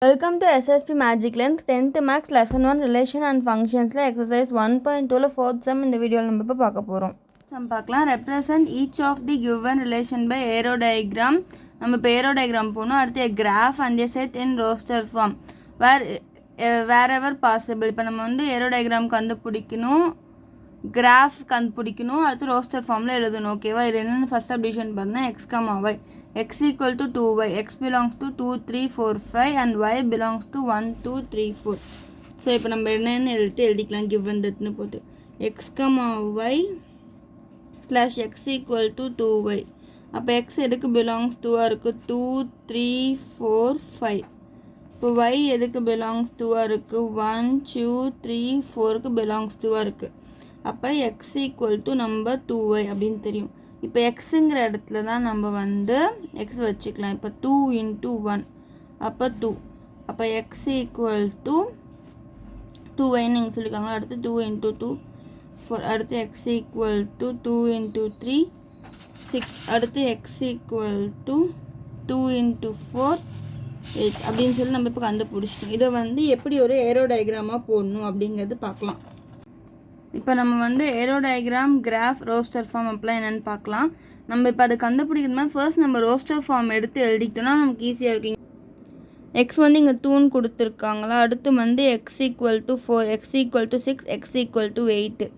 Welcome to SSP Magic Lens 10th Max Lesson 1 Relation and Functions exercise 1.2 fourth sum இந்த வீடியோவில் நம்ம இப்போ பார்க்க போகிறோம். சம் பார்க்கலாம். Represent each of the given relation by arrow diagram. நம்ம இப்போ arrow diagram போகணும். அடுத்து graph and a set in roster form wherever possible. இப்போ நம்ம வந்து arrow diagram கண்டுபிடிக்கணும், கிராஃப் கண்டுபிடிக்கணும், அடுத்து ரோஸ்டர் ஃபார்மில் எழுதணும். ஓகேவா? இது என்னென்னு ஃபஸ்ட் சப்டிவிஷன் பார்த்தீங்கன்னா x comma y, x equal to 2y, x belongs to 2 3 4 5 and y belongs to 1 2 3 4. So இப்போ நம்ம என்னென்னு எழுதிக்கலாம், கிவன் தட்னு போட்டு x comma y slash x equal to 2y. அப்போ எக்ஸ் எதுக்கு பிலாங்ஸ் டூவாக இருக்குது, 2 3 4 5. இப்போ ஒய் எதுக்கு பிலாங்ஸ் டூவாக இருக்குது, 1 2 3 4க்கு பிலாங்ஸ் டூவாக இருக்குது. அப்போ X equal to number 2y அப்படின்னு தெரியும். இப்போ எக்ஸுங்கிற இடத்துல தான் நம்ம வந்து எக்ஸ் வச்சுக்கலாம். இப்போ 2 × 1 அப்போ 2. அப்போ எக்ஸ் ஈக்குவல் டு 2yன்னு நீங்கள் சொல்லியிருக்காங்களா. அடுத்து 2 × 2 4. அடுத்து எக்ஸ் ஈக்குவல் டு 2 × 3 6. அடுத்து எக்ஸ் ஈக்குவல் டு 2 × 4 8 அப்படின்னு சொல்லி நம்ம இப்போ கண்டுபிடிச்சிட்டோம். இதை வந்து எப்படி ஒரு ஏரோ டயக்ராமாக போடணும் அப்படிங்கிறது பார்க்கலாம். இப்போ நம்ம வந்து arrow diagram, graph, roster form அப்பெல்லாம் என்னென்னு பார்க்கலாம். நம்ம இப்போ அதை கண்டுபிடிக்கிறதுனா ஃபர்ஸ்ட் நம்ம ரோஸ்டர் ஃபார்ம் எடுத்து எழுதிக்கிட்டோம்னா நமக்கு ஈஸியாக இருக்குங்க. எக்ஸ் வந்து இங்கே 2ன்னு கொடுத்துருக்காங்களா. அடுத்து வந்து X equal to 4, X equal to 6, X equal to 8.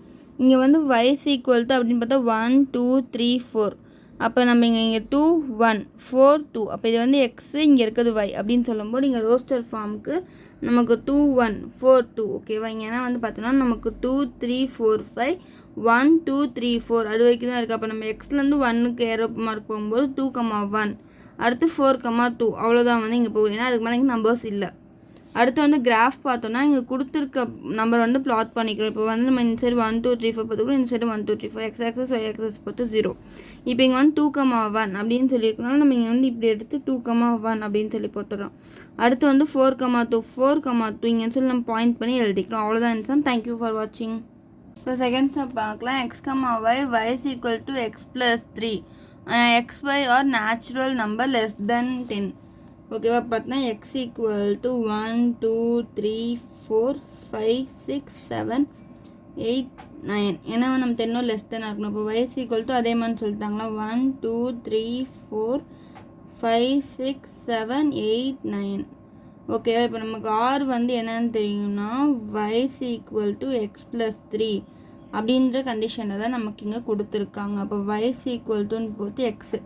இங்கே வந்து ஒய்ஸ் ஈக்குவல் டு அப்படின்னு பார்த்தா 1 2 3 4. அப்போ நம்ம இங்கே 2 1 4 2. அப்போ இது வந்து எக்ஸு, இங்கே இருக்கிறது ஒய் அப்படின்னு சொல்லும்போது இங்கே ரோஸ்டர் ஃபார்முக்கு நமக்கு 2 1 4 2. ஓகேவா? இங்கே என்ன வந்து பார்த்தோன்னா நமக்கு 2 3 4 5 1 2 3 4 அது வரைக்கும் தான் இருக்குது. அப்போ நம்ம எக்ஸ்லேருந்து 1க்கு ஏரோ மார்க் போகும்போது 2 1 அடுத்து 4 2 அவ்வளோதான் வந்து இங்கே போகுது. ஏன்னா அதுக்கு மேலே இங்கே நம்பர்ஸ் இல்லை. அடுத்து வந்து கிராஃப் பார்த்தோன்னா இங்கே கொடுத்துருக்க நம்பர் வந்து பிளாட் பண்ணிக்கிறோம். இப்போ வந்து நம்ம இந்த சைடு 1 2 3 4 பார்த்துக்கிறோம், இந்த side 1 2 3 4 x axis y axis பார்த்து 0. இப்போ இங்கே வந்து 2 1 அப்படின்னு சொல்லியிருக்கனால நம்ம இங்கே வந்து இப்படி எடுத்து 2 1 அப்படின்னு சொல்லி போட்டுறோம். அடுத்து வந்து 4 2 4 2 இங்கே சொல்லி நம்ம பாயிண்ட் பண்ணி எழுதிக்கிறோம். அவ்வளோதான் ஆன்சர். தேங்க்யூ ஃபார் வாட்சிங். இப்போ செகண்ட் ஸ்டெப் பார்க்கலாம். X y y is equal to x + 3. X y are natural number less than 10. ஓகேவா? பார்த்தீங்கன்னா எக்ஸ் ஈக்குவல் டு 1 2 3 4 5 6 7 8 9. ஏன்னா நம்ம 10 லெஸ் தென் இருக்கணும். இப்போ ஒய் இஸ் ஈக்குவல் டு அதே மாதிரி சொல்லிட்டாங்களா, 1 2 3 4 5 6 7 8 9. ஓகேவா? இப்போ நமக்கு ஆர் வந்து என்னன்னு தெரியும்னா y is equal to x + 3 அப்படின்ற கண்டிஷனில் தான் நமக்கு இங்கே கொடுத்துருக்காங்க. அப்போ ஒய் இஸ் ஈக்குவல் டுன்னு போட்டு எக்ஸு,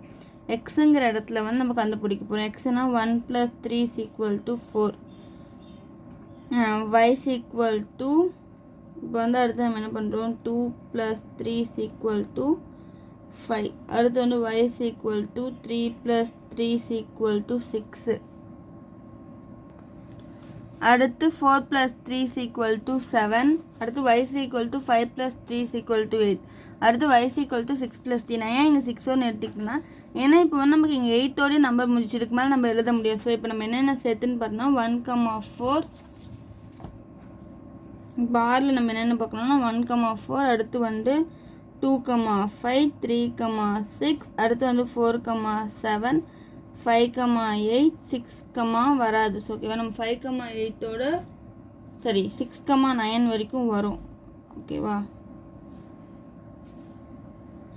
எக்ஸுங்கிற இடத்துல வந்து நம்ம கண்டுபிடிக்க போகிறோம். எக்ஸ்னா 1 + 3 = 4. ஒய் இஸ் ஈக்குவல் டு இப்போ வந்து அடுத்து நம்ம என்ன பண்ணுறோம், 2 + 3 = 5. அடுத்து வந்து ஒய் இஸ் ஈக்குவல் டு 3 + 3 = 6. அடுத்து 4 + 3 = 7. அடுத்து y is equal to 5 + 3 = 8. அடுத்து y is equal to 6 + 3. நான் ஏன் இங்கே 6 எடுத்துக்கிட்டேன்னா, ஏன்னா இப்போ வந்து நமக்கு இங்கே 8ஓடைய நம்பர் முடிச்சிருக்கு மேலே நம்ம எழுத முடியும். ஸோ இப்போ நம்ம என்னென்ன சேர்த்துன்னு பார்த்தோம்னா 1 4. இப்போ ஆறில் நம்ம என்னென்ன பார்க்கணும்னா 1 4. அடுத்து வந்து 2 5 3 6. அடுத்து வந்து 4 7 5 8 6 வராது. ஸோ ஓகேவா? நம்ம 5 8ஓட 6 9 வரைக்கும் வரும். ஓகேவா?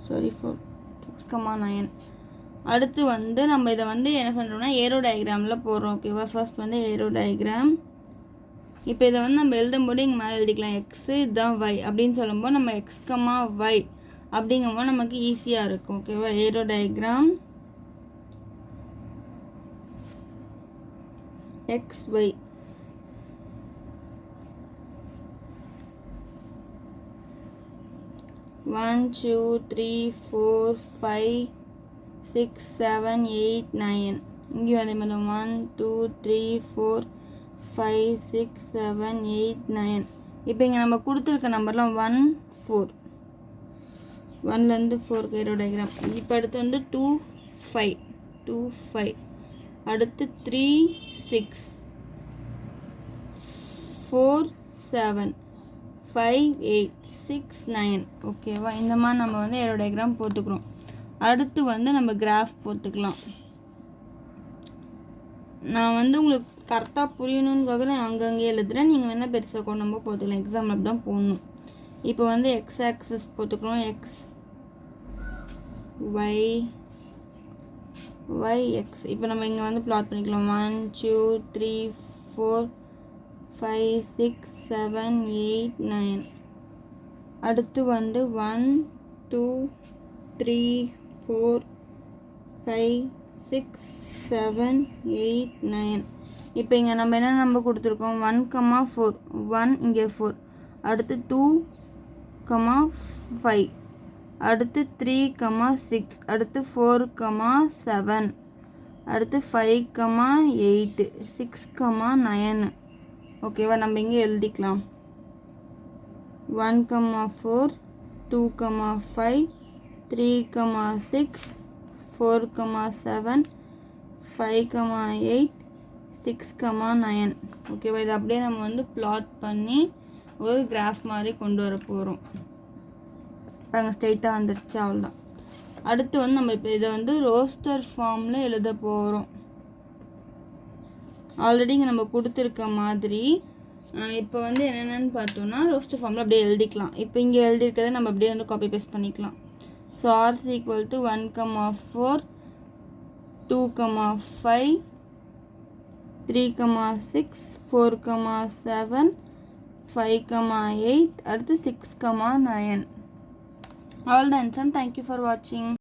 4 6 9. அடுத்து வந்து நம்ம இதை வந்து என்ன பண்ணுறோம்னா ஏரோ டயக்ராமில் போடுறோம். ஓகேவா? ஃபர்ஸ்ட் வந்து ஏரோ டயக்ராம். இப்போ இதை வந்து நம்ம எழுதும்போது இங்கே மேலே எழுதிக்கலாம், எக்ஸு இதுதான் ஒய் அப்படின்னு சொல்லும்போது நம்ம எக்ஸ் ஒய் அப்படிங்கும்போது நமக்கு ஈஸியாக இருக்கும். ஓகேவா? Arrow diagram x y. One 2 3 4 5 6 7 8 9. இங்கே அதே மாதிரி 1 2 3 4 5 6 7 8 9. இப்போ இங்கே நம்ம கொடுத்துருக்க நம்பர்லாம் 1 4, 1லேருந்து 4 ஏரோ டயக்ராம். இப்போ அடுத்து வந்து 2 5. அடுத்து 3 6 4 7 5 8 6 9. ஓகேவா? இந்த மாதிரி நம்ம வந்து ஏரோ டயக்ராம் போட்டுக்கிறோம். அடுத்து வந்து நம்ம கிராஃப் போட்டுக்கலாம். நான் வந்து உங்களுக்கு கரெக்டாக புரியணுங்காக நான் அங்கங்கே எழுதுகிறேன். நீங்கள் வேணால் பெருசாக கொண்டு நம்ம போட்டுக்கலாம். எக்ஸாம்பிள் அப்படி தான் போடணும். இப்போ வந்து எக்ஸ் ஆக்சஸ் போட்டுக்கிறோம். X y x. இப்போ நம்ம இங்கே வந்து ப்ளாட் பண்ணிக்கலாம். 1 2 3 4 5 6 7 8 9. அடுத்து வந்து 1 2 3 4 5 6 7 8 9. இப்போ இங்கே நம்ம என்ன நம்பர் கொடுத்துருக்கோம்? 1,4. 1 இங்கே 4. அடுத்து 2,5. அடுத்து 3,6. அடுத்து 4,7. அடுத்து 5,8. 6,9. ஓகேவா? நம்ம இங்கே எழுதிக்கலாம். 1,4 2,5 3,6 4,7 5,8 6,9. ஓகேவா? இது அப்படியே நம்ம வந்து பிளாட் பண்ணி ஒரு கிராஃப் மாதிரி கொண்டு வர போகிறோம். பாருங்க, ஸ்ட்ரெயிட்டாக வந்துருச்சு. அவ்வளோதான். அடுத்து வந்து நம்ம இப்போ இதை வந்து ரோஸ்டர் ஃபார்மில் எழுத போகிறோம். ஆல்ரெடி இங்கே நம்ம கொடுத்துருக்க மாதிரி இப்போ வந்து என்னென்னு பார்த்தோன்னா ரோஸ்டர் ஃபார்மில் அப்படியே எழுதிக்கலாம். இப்போ இங்கே எழுதியிருக்கிறத நம்ம அப்படியே வந்து காப்பி பேஸ்ட் பண்ணிக்கலாம். So R is equal to 1,4 2,5 3,6 4,7 5,8 அடுத்து 6,9. All the answer. Thank you for watching.